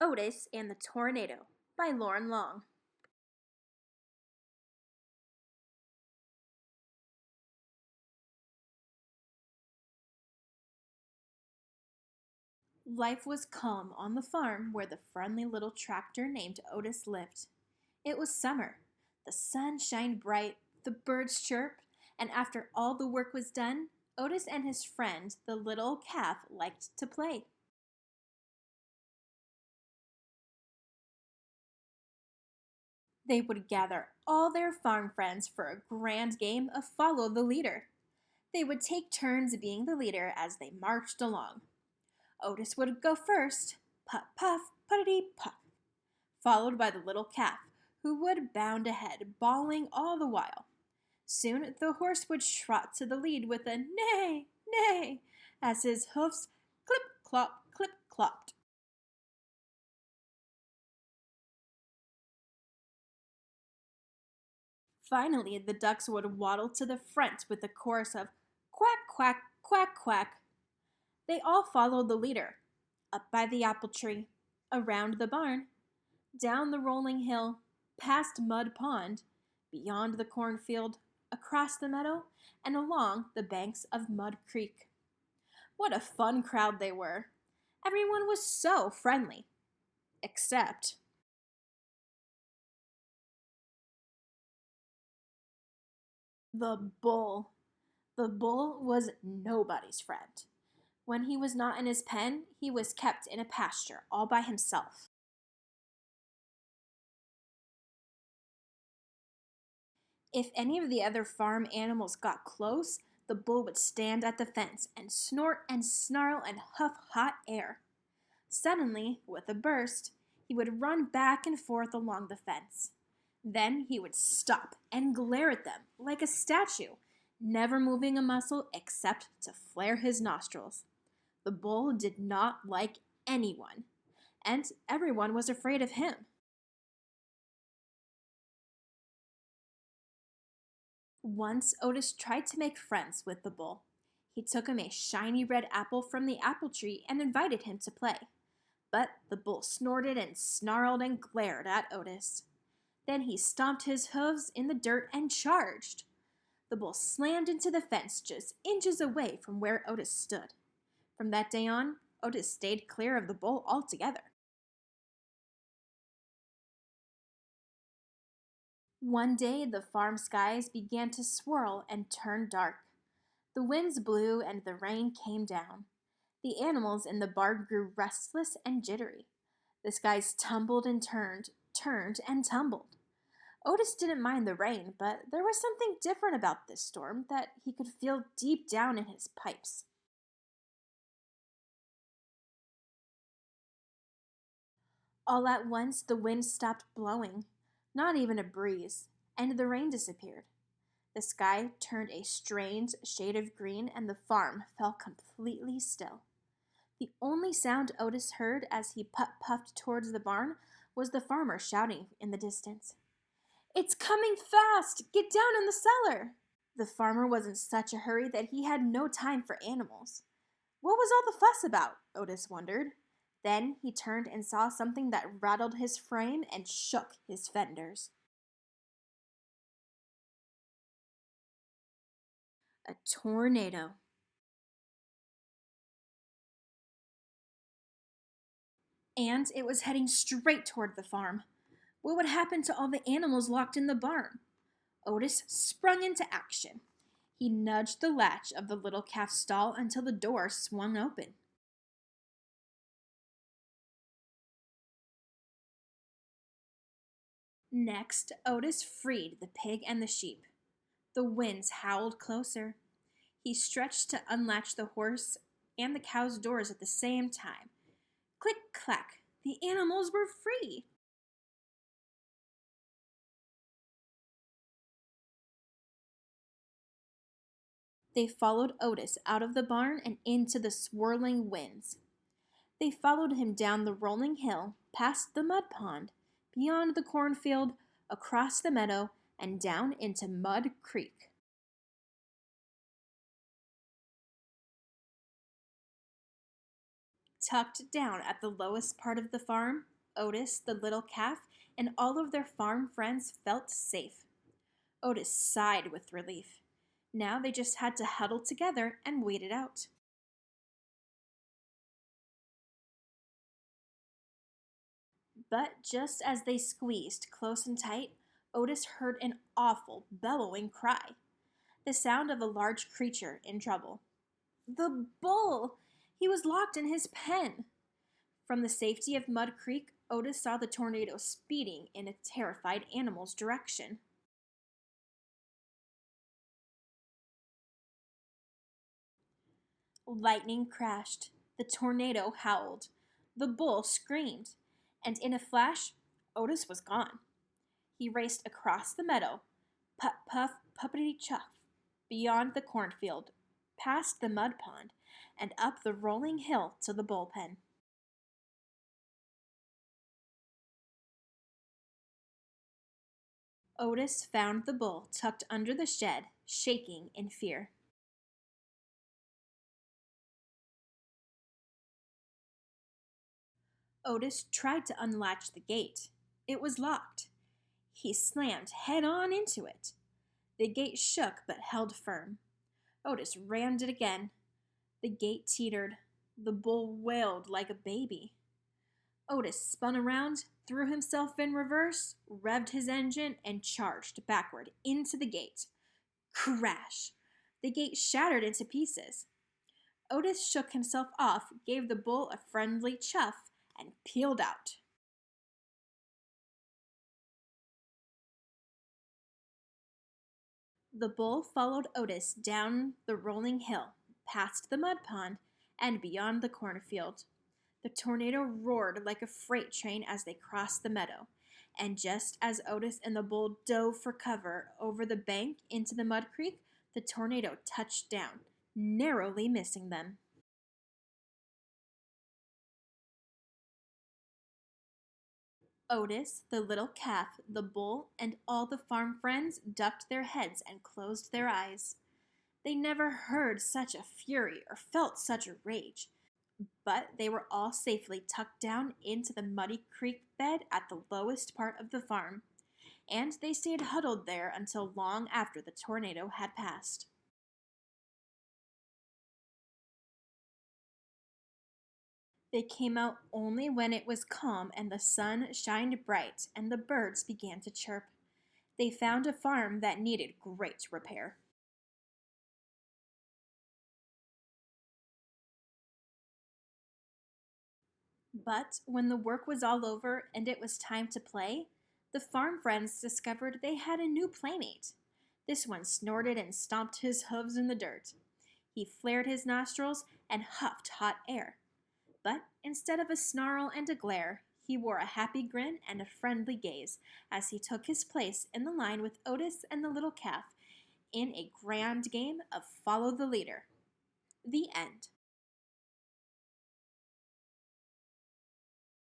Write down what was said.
Otis and the Tornado by Loren Long. Life was calm on the farm where the friendly little tractor named Otis lived. It was summer. The sun shined bright, the birds chirped, and after all the work was done, Otis and his friend, the little calf, liked to play. They would gather all their farm friends for a grand game of Follow the Leader. They would take turns being the leader as they marched along. Otis would go first, puff, puff, puttity, puff, followed by the little calf, who would bound ahead, bawling all the while. Soon the horse would trot to the lead with a neigh, neigh, as his hoofs clip, clopped. Finally, the ducks would waddle to the front with a chorus of quack, quack, quack, quack. They all followed the leader, up by the apple tree, around the barn, down the rolling hill, past Mud Pond, beyond the cornfield, across the meadow, and along the banks of Mud Creek. What a fun crowd they were! Everyone was so friendly. Except the bull. The bull was nobody's friend. When he was not in his pen, he was kept in a pasture all by himself. If any of the other farm animals got close, the bull would stand at the fence and snort and snarl and huff hot air. Suddenly, with a burst, he would run back and forth along the fence. Then he would stop and glare at them like a statue, never moving a muscle except to flare his nostrils. The bull did not like anyone, and everyone was afraid of him. Once Otis tried to make friends with the bull. He took him a shiny red apple from the apple tree and invited him to play. But the bull snorted and snarled and glared at Otis. Then he stomped his hooves in the dirt and charged. The bull slammed into the fence just inches away from where Otis stood. From that day on, Otis stayed clear of the bull altogether. One day, the farm skies began to swirl and turn dark. The winds blew and the rain came down. The animals in the barn grew restless and jittery. The skies tumbled and turned and tumbled. Otis didn't mind the rain, but there was something different about this storm that he could feel deep down in his pipes. All at once, the wind stopped blowing, not even a breeze, and the rain disappeared. The sky turned a strange shade of green, and the farm fell completely still. The only sound Otis heard as he puffed towards the barn was the farmer shouting in the distance, "It's coming fast! Get down in the cellar!" The farmer was in such a hurry that he had no time for animals. What was all the fuss about? Otis wondered. Then he turned and saw something that rattled his frame and shook his fenders. A tornado. And it was heading straight toward the farm. What would happen to all the animals locked in the barn? Otis sprung into action. He nudged the latch of the little calf's stall until the door swung open. Next, Otis freed the pig and the sheep. The winds howled closer. He stretched to unlatch the horse and the cow's doors at the same time. Click, clack, the animals were free. They followed Otis out of the barn and into the swirling winds. They followed him down the rolling hill, past the mud pond, beyond the cornfield, across the meadow, and down into Mud Creek. Tucked down at the lowest part of the farm Otis, the little calf, and all of their farm friends felt safe. Otis sighed with relief. Now they just had to huddle together and wait it out. But just as they squeezed close and tight, Otis heard an awful, bellowing cry, the sound of a large creature in trouble. The bull! He was locked in his pen! From the safety of Mud Creek, Otis saw the tornado speeding in a terrified animal's direction. Lightning crashed. The tornado howled. The bull screamed. And in a flash, Otis was gone. He raced across the meadow, puff, puff, puppity chuff, beyond the cornfield, past the mud pond, and up the rolling hill to the bullpen. Otis found the bull tucked under the shed, shaking in fear. Otis tried to unlatch the gate. It was locked. He slammed head-on into it. The gate shook but held firm. Otis rammed it again. The gate teetered. The bull wailed like a baby. Otis spun around, threw himself in reverse, revved his engine, and charged backward into the gate. Crash! The gate shattered into pieces. Otis shook himself off, gave the bull a friendly chuff, and peeled out. The bull followed Otis down the rolling hill, past the mud pond, and beyond the cornfield. The tornado roared like a freight train as they crossed the meadow, and just as Otis and the bull dove for cover over the bank into the mud creek, the tornado touched down, narrowly missing them. Otis, the little calf, the bull, and all the farm friends ducked their heads and closed their eyes. They never heard such a fury or felt such a rage, but they were all safely tucked down into the muddy creek bed at the lowest part of the farm, and they stayed huddled there until long after the tornado had passed. They came out only when it was calm and the sun shined bright and the birds began to chirp. They found a farm that needed great repair. But when the work was all over and it was time to play, the farm friends discovered they had a new playmate. This one snorted and stomped his hooves in the dirt. He flared his nostrils and huffed hot air. But instead of a snarl and a glare, he wore a happy grin and a friendly gaze as he took his place in the line with Otis and the little calf in a grand game of Follow the Leader. The end.